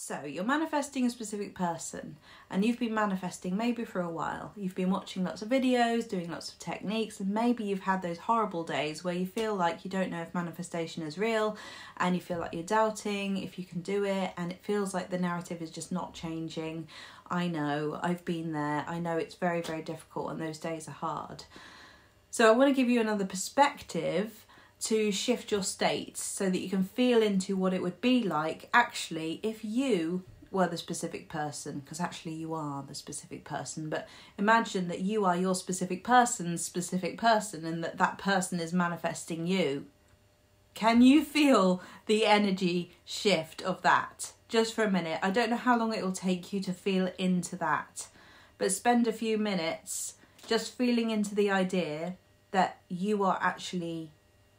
So you're manifesting a specific person, and you've been manifesting maybe for a while. You've been watching lots of videos, doing lots of techniques, and maybe you've had those horrible days where you feel like you don't know if manifestation is real, and you feel like you're doubting if you can do it, and it feels like the narrative is just not changing. I know, I've been there. I know it's very, very difficult, and those days are hard. So I want to give you another perspective to shift your state so that you can feel into what it would be like actually if you were the specific person, because actually you are the specific person, but imagine that you are your specific person's specific person and that person is manifesting you. Can you feel the energy shift of that? Just for a minute. I don't know how long it will take you to feel into that, but spend a few minutes just feeling into the idea that you are actually,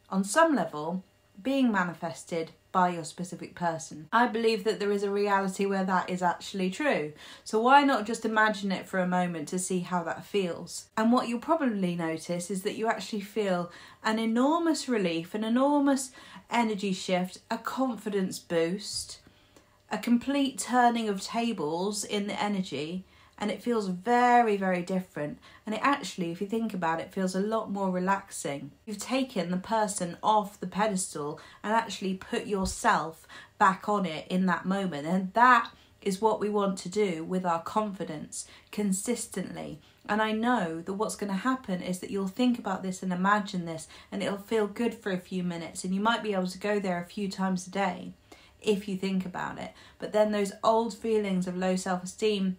on some level, being manifested by your specific person. I believe that there is a reality where that is actually true. So why not just imagine it for a moment to see how that feels? And what you'll probably notice is that you actually feel an enormous relief, an enormous energy shift, a confidence boost, a complete turning of tables in the energy. And it feels very, very different. And it actually, if you think about it, feels a lot more relaxing. You've taken the person off the pedestal and actually put yourself back on it in that moment. And that is what we want to do with our confidence consistently. And I know that what's going to happen is that you'll think about this and imagine this, and it'll feel good for a few minutes. And you might be able to go there a few times a day if you think about it. But then those old feelings of low self-esteem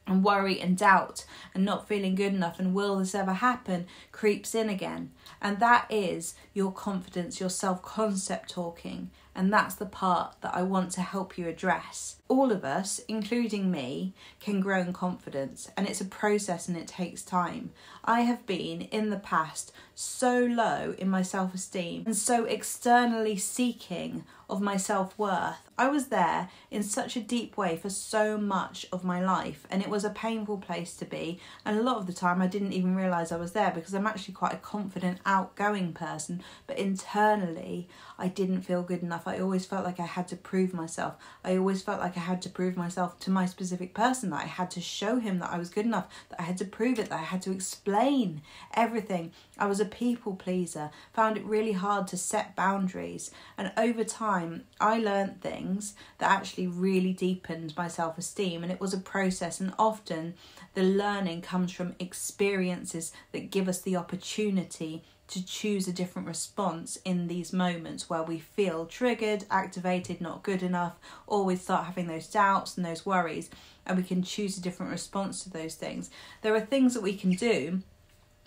and worry and doubt and not feeling good enough and will this ever happen creeps in again. And that is your confidence, your self-concept talking. And that's the part that I want to help you address. All of us, including me, can grow in confidence, and it's a process and it takes time. I have been in the past so low in my self-esteem and so externally seeking of my self-worth. I was there in such a deep way for so much of my life, and it was a painful place to be, and a lot of the time I didn't even realise I was there because I'm actually quite a confident, outgoing person, but internally I didn't feel good enough. I always felt like I had to prove myself. I always felt like I had to prove myself to my specific person, that I had to show him that I was good enough, that I had to prove it, that I had to explain everything. I was a people pleaser, found it really hard to set boundaries, and over time I learned things that actually really deepened my self-esteem, and it was a process, and often the learning comes from experiences that give us the opportunity to choose a different response in these moments where we feel triggered, activated, not good enough, or we start having those doubts and those worries, and we can choose a different response to those things. There are things that we can do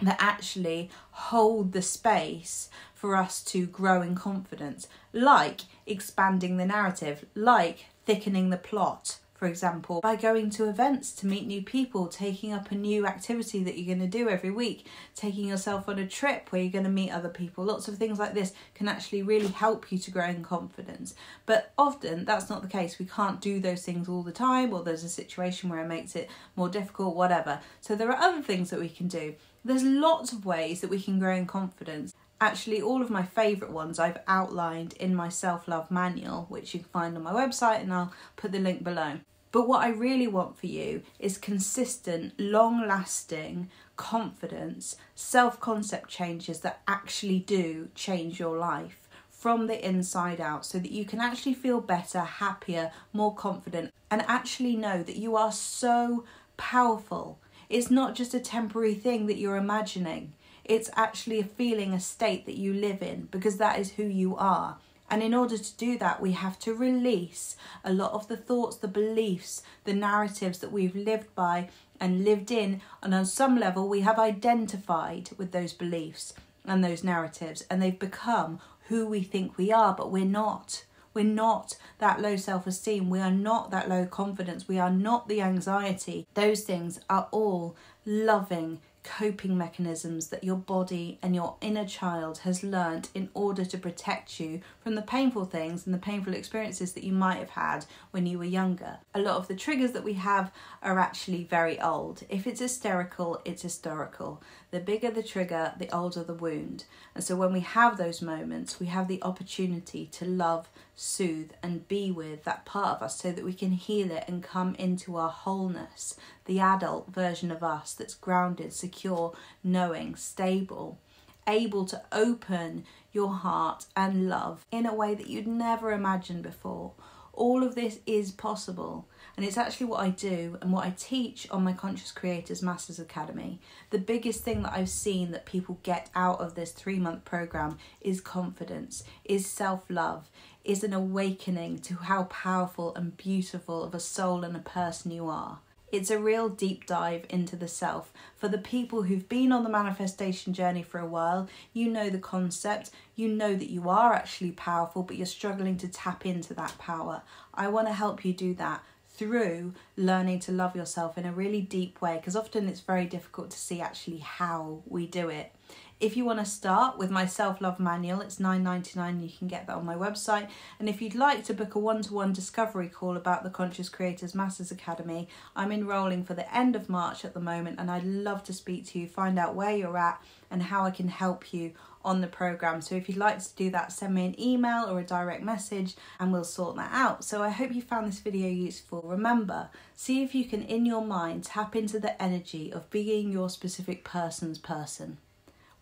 that actually hold the space for us to grow in confidence, like expanding the narrative, like thickening the plot, for example, by going to events to meet new people, taking up a new activity that you're going to do every week, taking yourself on a trip where you're going to meet other people. Lots of things like this can actually really help you to grow in confidence. But often that's not the case. We can't do those things all the time, or there's a situation where it makes it more difficult, whatever. So there are other things that we can do. There's lots of ways that we can grow in confidence. Actually, all of my favourite ones I've outlined in my self-love manual, which you can find on my website, and I'll put the link below. But what I really want for you is consistent, long-lasting confidence, self-concept changes that actually do change your life from the inside out, so that you can actually feel better, happier, more confident, and actually know that you are so powerful. It's not just a temporary thing that you're imagining. It's actually a feeling, a state that you live in, because that is who you are. And in order to do that, we have to release a lot of the thoughts, the beliefs, the narratives that we've lived by and lived in. And on some level, we have identified with those beliefs and those narratives, and they've become who we think we are, but we're not. We're not that low self-esteem. We are not that low confidence. We are not the anxiety. Those things are all loving coping mechanisms that your body and your inner child has learnt in order to protect you from the painful things and the painful experiences that you might have had when you were younger. A lot of the triggers that we have are actually very old. If it's hysterical, it's historical. The bigger the trigger, the older the wound. And so when we have those moments, we have the opportunity to love, soothe and be with that part of us so that we can heal it and come into our wholeness, the adult version of us that's grounded, secure, knowing, stable, able to open your heart and love in a way that you'd never imagined before. All of this is possible, and it's actually what I do and what I teach on my Conscious Creators Masters Academy. The biggest thing that I've seen that people get out of this 3-month program is confidence, is self-love, is an awakening to how powerful and beautiful of a soul and a person you are. It's a real deep dive into the self. For the people who've been on the manifestation journey for a while, you know the concept, you know that you are actually powerful, but you're struggling to tap into that power. I want to help you do that through learning to love yourself in a really deep way, because often it's very difficult to see actually how we do it. If you want to start with my self-love manual, it's $9.99. You can get that on my website. And if you'd like to book a one-to-one discovery call about the Conscious Creators Masters Academy, I'm enrolling for the end of March at the moment, and I'd love to speak to you, find out where you're at and how I can help you on the program. So if you'd like to do that, send me an email or a direct message and we'll sort that out. So I hope you found this video useful. Remember, see if you can in your mind tap into the energy of being your specific person's person.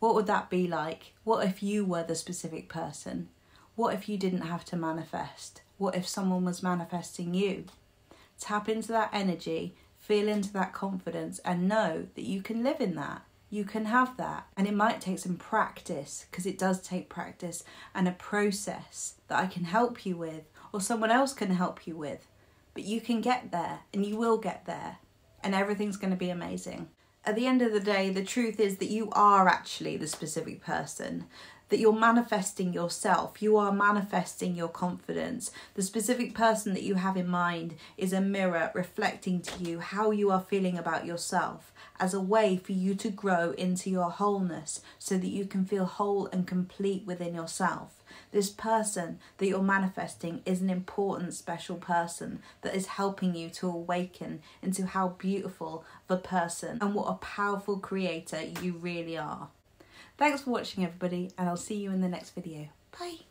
What would that be like? What if you were the specific person? What if you didn't have to manifest? What if someone was manifesting you? Tap into that energy, feel into that confidence, and know that you can live in that. You can have that. And it might take some practice, because it does take practice and a process that I can help you with, or someone else can help you with. But you can get there, and you will get there, and everything's going to be amazing. At the end of the day, the truth is that you are actually the specific person, that you're manifesting yourself, you are manifesting your confidence. The specific person that you have in mind is a mirror reflecting to you how you are feeling about yourself, as a way for you to grow into your wholeness so that you can feel whole and complete within yourself. This person that you're manifesting is an important, special person that is helping you to awaken into how beautiful of a person and what a powerful creator you really are. Thanks for watching, everybody, and I'll see you in the next video. Bye.